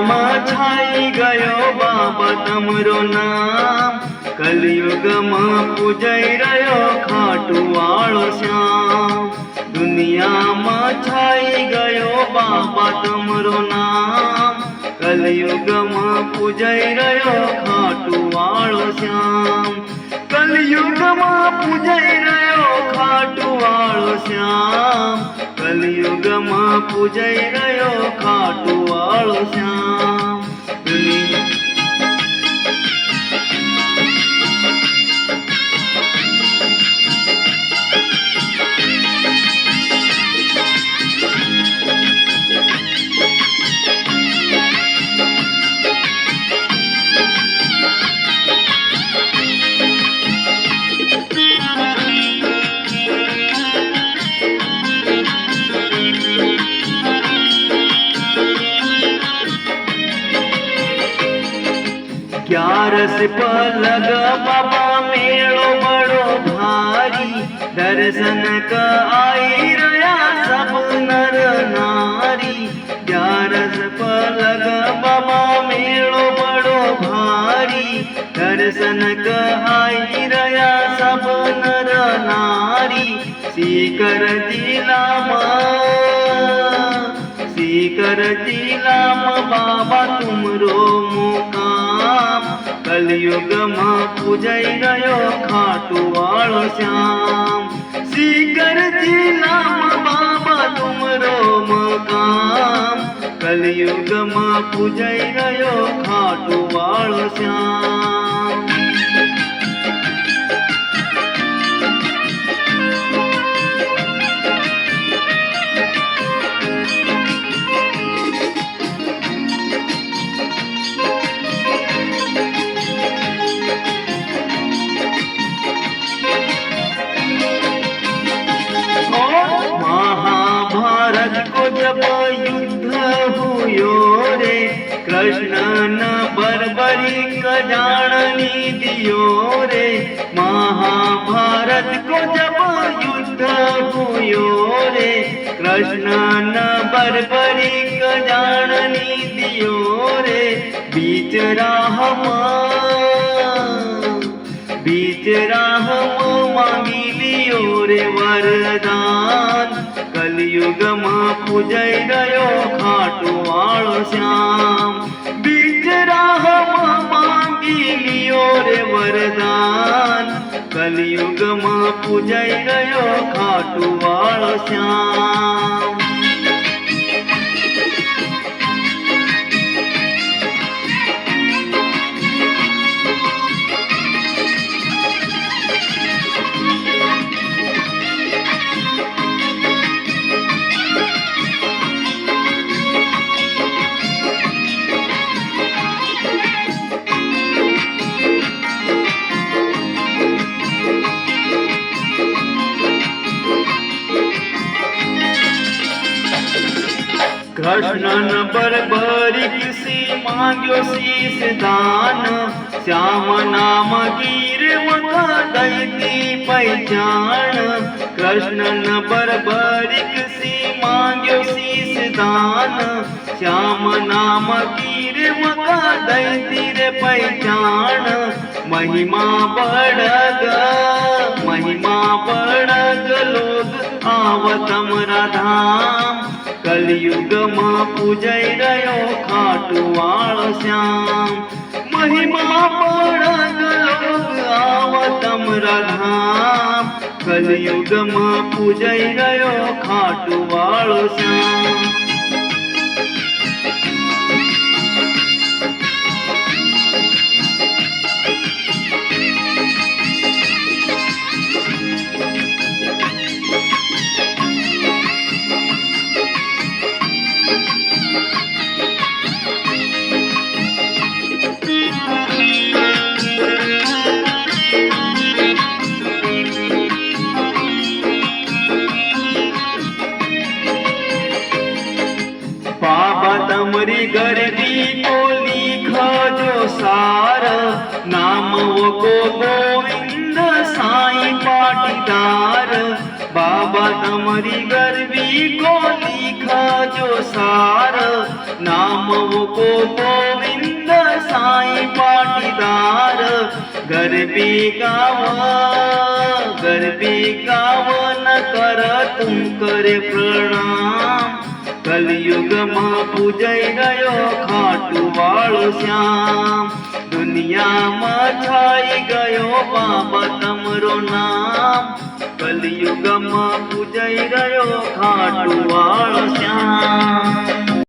में छाई गयो बाबा तमरो नाम। कलयुग में पूजई रह्यो खाटुवाळो श्याम। दुनिया में छाई गयो बाबा तमरो नाम। कलयुग में पूजई रह्यो खाटुवाळो श्याम। कलयुग में पूजई रह्यो खाटुवाळो श्याम। कलयुग में पूजई रह्यो खाटुवाळो श्याम। ग्यारस पलग बाबा मेलो बड़ो भारी। दर्शन का आई रया सब नर नारी। ग्यारस पलग बाबा मेलो बड़ो भारी। दर्शन का आई रया सब नर नारी। सीकर जिला में बाबा तुमरो मुकाम। कलयुग में पूजई रह्यो खाटुवाळो श्याम। सीकर जिला में बाबा तुमरो मुकाम। कलयुग में पूजई रह्यो खाटुवाळो श्याम। जब युद्ध हुयो रे कृष्ण न बर्बरी जाणनी दियो रे। महाभारत को जब युद्ध हुयो रे कृष्ण न बर्बरी जाणनी दियो रे। बीच राह मांगी लियो रे वरदान। कलयुग में पूजई रह्यो खाटुवाळो श्याम। बीच राह मांगी लियो रे वरदान। कलयुग में पूजई रह्यो खाटुवाळो श्याम। कृष्ण न बर्बरी किसी मांग्यो शीस दान। श्याम नाम गिर मका दैती पहचान। कृष्ण न बर्बरी किसी मांग्यो शीस दान। श्याम नाम गिर मका दैती रे पहचान। महिमा बढ़ग लोग आवतमरा धाम। कलयुग में पूजई रह्यो खाटुवाळो श्याम। महिमा बढ़ग लोग आवतमरा धाम। कलयुग में पूजई रह्यो खाटुवाळो श्याम। तमरी गर्दी को लिखो जो सार। नाम वो को गोविंद साईं पाटीदार। बाबा તમારી ગરબી ગોલી ખાજો સાર નામ વો ગોવિંદ સાઈ પાટીદાર ગરબી ગાવ ન કર તું કરે પ્રણામ કલયુગમાં પૂજાઈ ગયો ખાટુ વાળો શ્યામ દુનિયામાં છાઈ ગયો બાબા તમરો નામ કલયુગમાં પૂજાઈ રહ્યો ખાટુ વાળો શ્યામ